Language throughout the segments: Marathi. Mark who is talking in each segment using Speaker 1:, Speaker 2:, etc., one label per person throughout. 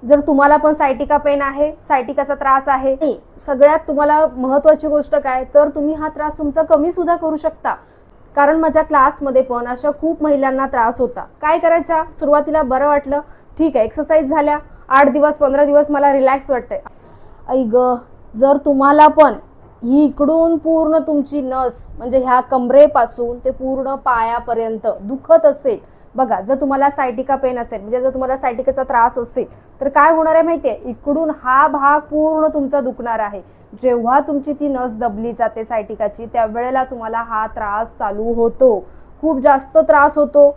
Speaker 1: जर तुम्हाला पण सायटिका पेन आहे, सायटिकाचा त्रास आहे, सगळ्यात तुम्हाला महत्त्वाची गोष्ट काय, तर तुम्ही हा त्रास तुमचा कमी सुद्धा करू शकता. कारण माझ्या क्लासमध्ये पण अशा खूप महिलांना त्रास होता. काय करायच्या, सुरुवातीला बरं वाटलं, ठीक आहे, एक्सरसाइज झाल्या, 8 दिवस 15 दिवस मला रिलॅक्स वाटतंय. आई ग, जर तुम्हाला पण ही इकडून पूर्ण तुमची नस म्हणजे ह्या कमरेपासून ते पूर्ण पायापर्यंत दुखत असेल, बघा, जर तुम्हाला सायटिका पेन असेल, म्हणजे जर तुम्हाला सायटिकाचा त्रास असेल, तर काय होणार आहे माहिती आहे, इकडून हा भाग पूर्ण तुमचा दुखणार आहे. जेव्हा तुमची ती नस दबली जाते सायटिकाची, त्यावेळेला तुम्हाला हा त्रास चालू होतो. खूप जास्त त्रास होतो.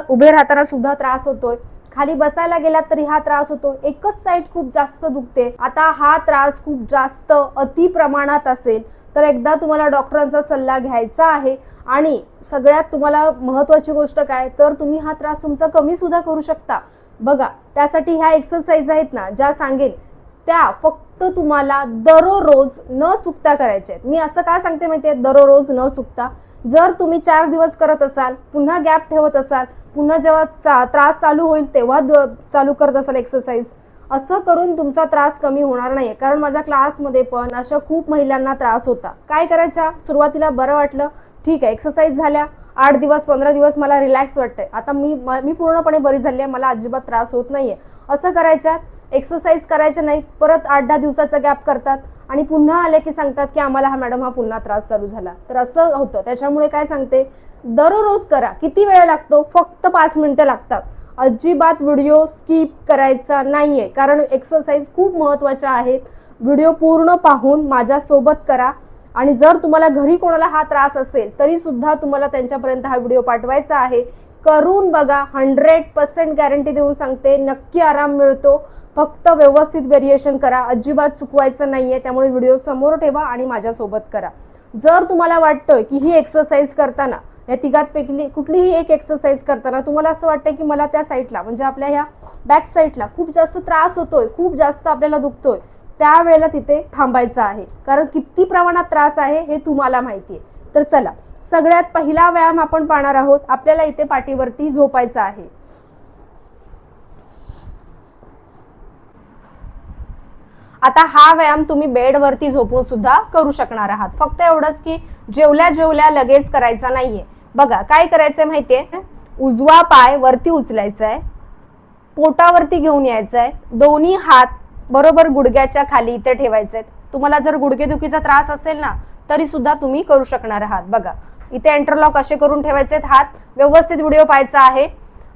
Speaker 1: उभे राहताना सुद्धा त्रास होतोय, खाली बसायला गेलात तरी हा त्रास होतो. एकच साईड खूप जास्त दुखते. आता हा त्रास खूप जास्त अति प्रमाणात असेल तर एकदा तुम्हाला डॉक्टरांचा सल्ला घ्यायचा आहे. आणि सगळ्यात तुम्हाला महत्त्वाची गोष्ट काय, तर तुम्ही हा त्रास तुमचा कमी सुद्धा करू शकता. बघा, त्यासाठी ह्या एक्सरसाइज आहेत ना, ज्या सांगेन त्या फक्त तुम्हाला दररोज न चुकता करायच्या आहेत. मी असं का सांगते माहितीये, दररोज न चुकता. जर तुम्ही 4 दिवस करत असाल, पुन्हा गॅप ठेवत असाल, पुन्हा जेव्हा त्रास चालू होईल तेव्हा चालू करत असाल एक्सरसाइज, असं करून तुमचा त्रास कमी होणार नाहीये. कारण माझ्या क्लासमध्ये पण अशा खूप महिलांना त्रास होता. काय करायच्या, सुरुवातीला बरं वाटलं, ठीक आहे, एक्सरसाइज झाल्या, 8 दिवस 15 दिवस मला रिलॅक्स वाटतंय, आता मी पूर्णपणे बरी झाली आहे, मला अजिबात त्रास होत नाहीये. असं करायच्या, एक्सरसाइज करायच्या नाही, परत 8-10 दिवसाचा गॅप करतात आणि पुन्हा आले की सांगतात की आम्हाला हा मॅडम हा पुन्हा त्रास चालू झाला. तर असं होतं. त्याच्यामुळे काय सांगते, दररोज करा. किती वेळ लागतो, फक्त 5 मिनिटं लागतात. अजिबात व्हिडिओ स्किप करायचा नाहीये, कारण एक्सरसाइज खूप महत्त्वाच्या आहेत. व्हिडिओ पूर्ण पाहून माझ्यासोबत करा. आणि जर तुम्हाला घरी कोणाला हा त्रास असेल तरी सुद्धा तुम्हाला त्यांच्यापर्यंत हा व्हिडिओ पाठवायचा आहे. करून बघा, 100% गॅरंटी देऊन सांगते, नक्की आराम मिळतो. फक्त व्यवस्थित व्हेरिएशन करा, अजिबात चुकवायचं नाहीये. त्यामुळे व्हिडिओ समोर ठेवा आणि माझ्यासोबत करा. जर तुम्हाला वाटतं की ही एक्सरसाइज करताना, या तिघांपैकी कुठलीही एक एक्सरसाइज करताना तुम्हाला असं वाटतं की मला त्या साईडला म्हणजे आपल्या ह्या बॅक साईडला खूप जास्त त्रास होतोय, खूप जास्त आपल्याला दुखतोय, त्यावेळेला तिथे थांबायचं आहे. कारण किती प्रमाणात त्रास आहे हे तुम्हाला माहिती आहे. तर चला, सगळ्यात पहिला व्यायाम आपण पाहणार आहोत. आपल्याला इथे पाठीवरती झोपायचं आहे. आता हा व्यायाम तुम्ही बेडवरती झोपून सुद्धा करू शकणार आहात. फक्त एवढंच की जेवल्या जेवल्या लगेच करायचा नाहीये. बघा, काय करायचंय माहितीये, उजवा पाय वरती उचलायचा आहे, पोटावरती घेऊन यायचं आहे, दोन्ही हात बरोबर गुडघ्याच्या खाली इथे ठेवायचे आहेत. तुम्हाला जर गुडघेदुखीचा त्रास असेल ना, तरी सुद्धा तुम्ही करू शकणार आहात. बघा, इथे इंटरलॉक असे करून ठेवायचे आहेत. हात व्यवस्थित व्हिडिओ पाहायचा आहे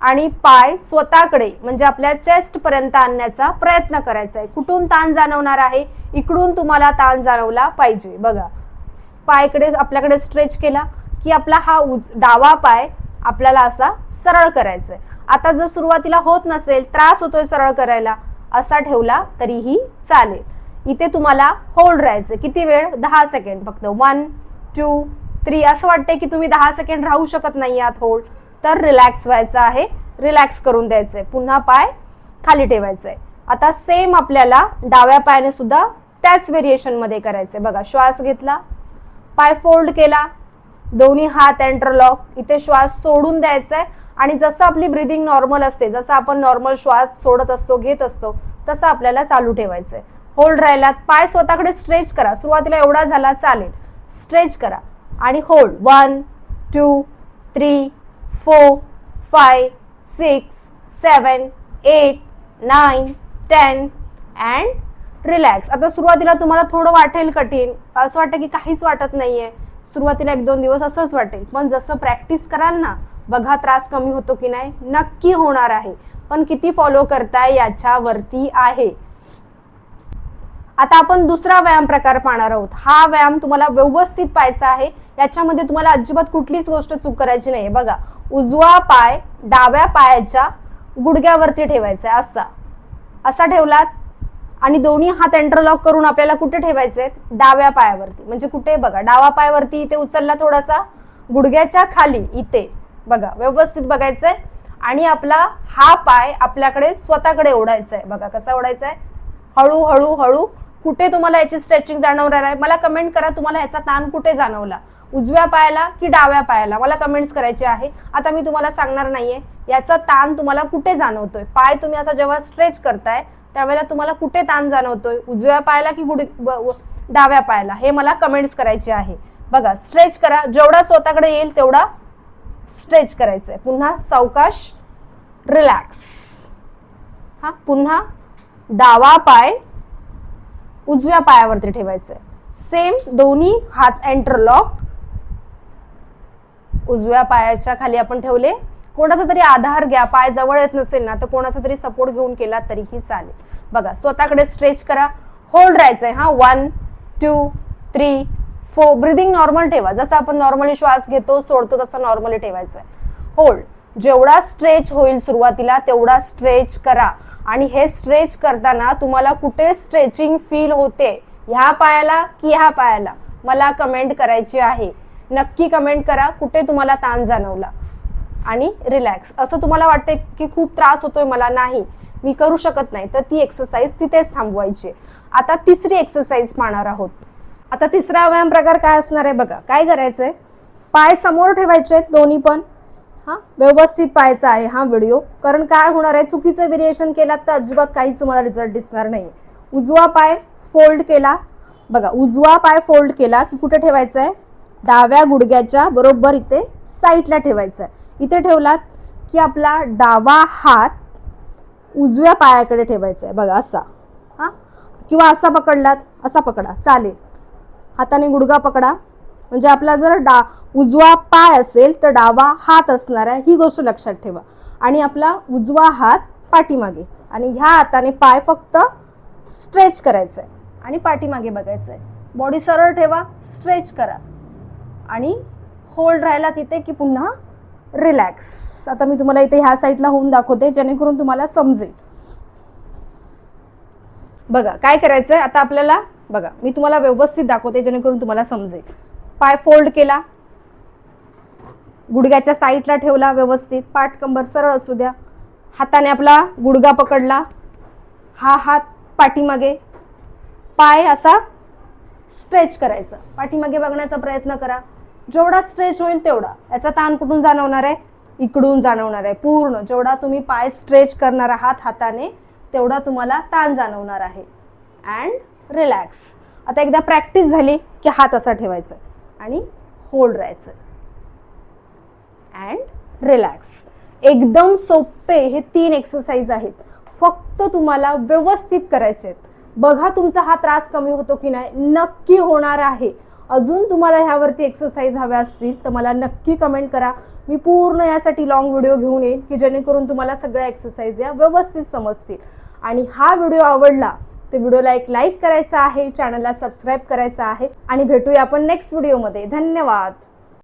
Speaker 1: आणि पाय स्वतःकडे म्हणजे आपल्या चेस्ट पर्यंत आणण्याचा प्रयत्न करायचा आहे. कुठून ताण जाणवणार आहे, इकडून तुम्हाला ताण जाणवला पाहिजे. बघा, पायकडे आपल्याकडे स्ट्रेच केला की आपला हा डावा पाय आपल्याला असा सरळ करायचा आहे. आता जर सुरुवातीला होत नसेल, त्रास होतोय सरळ करायला, असा ठेवला तरीही चालेल. इथे तुम्हाला होल्ड राहायचं. किती वेळ, 10 सेकंड फक्त. 1 2 3. असं वाटतंय की तुम्ही 10 सेकंड राहू शकत नाही आहात होल्ड, तर रिलॅक्स व्हायचं आहे, रिलॅक्स करून द्यायचंय. पुन्हा पाय खाली ठेवायचंय. आता सेम आपल्याला डाव्या पायाने सुद्धा त्याच व्हेरिएशन मध्ये करायचंय. बघा, श्वास घेतला, पाय फोल्ड केला, दोन्ही हात इंटरलॉक, इथे श्वास सोडून द्यायचाय. आणि जसं आपली ब्रीदिंग नॉर्मल असते, जसं आपण नॉर्मल श्वास सोडत असतो, घेत असतो, तसं आपल्याला चालू ठेवायचंय. होल्ड राहिलात, पाय स्वतःकडे स्ट्रेच करा. सुरुवातीला एवढा झाला चालेल, स्ट्रेच करा आणि होल्ड. 1 2 3 4 5 6 7 8 9 10 and relax. आता सुरुवातीला तुम्हाला थोडं वाटेल कठीण, असं वाटतं की काहीच वाटत नाहीये. सुरुवातीला 1-2 दिवस असंच वाटेल, पण जसं प्रॅक्टिस कराल ना, बघा त्रास कमी होतो की नाही, नक्की होणार आहे. पण किती फॉलो करताय याच्यावरती आहे. आता आपण दुसरा व्यायाम प्रकार पाहणार आहोत. हा व्यायाम तुम्हाला व्यवस्थित पाहायचा आहे. याच्यामध्ये तुम्हाला अजिबात कुठलीच गोष्ट चूक करायची नाही. बघा, उजवा पाय डाव्या पायाच्या गुडघ्यावरती ठेवायचा आहे, असा ठेवलात आणि दोन्ही हात इंटरलॉक करून आपल्याला कुठे ठेवायचे, डाव्या पायावरती. म्हणजे कुठे, बघा, डावा पायावरती इथे उचलला थोडासा, गुडघ्याच्या खाली इथे. बघा, व्यवस्थित बघायचंय आणि आपला हा पाय आपल्याकडे स्वतःकडे ओढायचा आहे. बघा कसा ओढायचा आहे, हळू हळू हळू. कुठे तुम्हाला याची स्ट्रेचिंग जाणवणार आहे, मला कमेंट करा. तुम्हाला ह्याचा ताण कुठे जाणवला, उजव्या पायाला की डाव्या पायाला, मला कमेंट्स करायचे आहे. आता मी तुम्हाला सांगणार नाहीये याचा ताण तुम्हाला कुठे जाणवतोय? पाय तुम्ही असा जेव्हा स्ट्रेच करताय त्यावेळेला तुम्हाला कुठे ताण जाणवतोय? उजव्या पायाला की डाव्या पायाला? हे मला कमेंट्स करायचे आहे. बघा, स्ट्रेच करा, जेवढा स्वतःकडे येईल तेवढा स्ट्रेच करायचंय. पुन्हा सावकाश रिलॅक्स. हा, पुन्हा डावा पाय उजव्या पायावरती ठेवायचंय. सेम दोन्ही हात एंटरलॉक. उजव्या पायाच्या खाली आपण ठेवले. कोणाचा तरी आधार घ्या, पाय जवळ येत नसेल ना तर कोणाचा तरी सपोर्ट घेऊन केला तरीही चालेल. बघा, स्वतःकडे स्ट्रेच करा, होल्ड राहायचंय. हा, 1 2 3 4. ब्रीदिंग नॉर्मल ठेवा, जसं आपण नॉर्मली श्वास घेतो सोडतो तसं नॉर्मली ठेवायचंय. होल्ड. जेवढा स्ट्रेच होईल सुरुवातीला तेवढा स्ट्रेच करा. आणि हे स्ट्रेच करताना तुम्हाला कुठे स्ट्रेचिंग फील होते, ह्या पायाला की ह्या पायाला, मला कमेंट करायची आहे. नक्की कमेंट करा कुठे तुम्हाला ताण जाणवला. आणि रिलॅक्स. असं तुम्हाला वाटते की खूप त्रास होतोय मला, नाही मी करू शकत नाही, तर ती एक्सरसाइज तिथेच थांबवायची. आता तिसरी एक्सरसाइज पाहणार आहोत. आता तिसरा व्यायाम प्रकार काय असणार आहे बघा. काय करायचंय, पाय समोर ठेवायचे दोन्ही पण. हा, व्यवस्थित पाहायचा आहे हा व्हिडिओ, कारण काय होणार आहे, चुकीचं व्हेरिएशन केलात तर अजिबात काहीच तुम्हाला रिझल्ट दिसणार नाही. उजवा पाय फोल्ड केला. बघा, उजवा पाय फोल्ड केला की कुठे ठेवायचा आहे? डाव्या गुडघ्याच्या बरोबर इथे साईडला ठेवायचा आहे. इथे ठेवलात की आपला डावा हात उजव्या पायाकडे ठेवायचा आहे. बघा, असा. हा, किंवा असा पकडलात, असा पकडा चालेल. हाताने गुडघा पकडा, म्हणजे आपला जर उजवा पाय असेल तर डावा हात असणार आहे, ही गोष्ट लक्षात ठेवा. आणि आपला उजवा हात पाठीमागे, आणि ह्या हाताने पाय फक्त स्ट्रेच करायचं आहे आणि पाठीमागे बघायचं आहे. बॉडी सरळ ठेवा, स्ट्रेच करा आणि होल्ड राहिला तिथे की पुन्हा रिलॅक्स. आता मी तुम्हाला इथे ह्या साईडला होऊन दाखवते जेणेकरून तुम्हाला समजेल. बघा, काय करायचंय आता आपल्याला. बघा, मी तुम्हाला व्यवस्थित दाखवते जेणेकरून तुम्हाला समजेल. पाय फोल्ड केला, गुडघ्याच्या साईडला ठेवला व्यवस्थित, पाठ कंबर सरळ असू द्या. हाताने आपला गुडघा पकडला, हा हात पाठीमागे, पाय असा स्ट्रेच करायचा, पाठीमागे बघण्याचा प्रयत्न करा. जेवढा स्ट्रेच होईल तेवढा. याचा ताण कुठून जाणवणार आहे? इकडून जाणवणार आहे. पूर्ण जेवढा तुम्ही पाय स्ट्रेच करणार आहात हाताने तेवढा तुम्हाला ताण जाणवणार आहे. And relax. आता एकदा प्रॅक्टिस झाली की हात असा ठेवायचा आणि होल्ड राहायचं अँड रिलॅक्स. एकदम सोपे हे 3 एक्सरसाइज आहेत. फक्त तुम्हाला व्यवस्थित करायचे आहेत. बघा तुमचा हा त्रास कमी होतो की नाही. नक्की होणार आहे. अजून तुम्हाला ह्यावरती एक्सरसाइज हव्या असतील तर मला नक्की कमेंट करा. मी पूर्ण यासाठी लॉंग व्हिडिओ घेऊन येईन की जेणेकरून तुम्हाला सगळ्या एक्सरसाइज या व्यवस्थित समजतील. आणि हा व्हिडिओ आवडला तर व्हिडिओला एक लाईक करायचा आहे, चॅनलला सबस्क्राईब करायचं आहे आणि भेटूया आपण नेक्स्ट व्हिडिओमध्ये. धन्यवाद.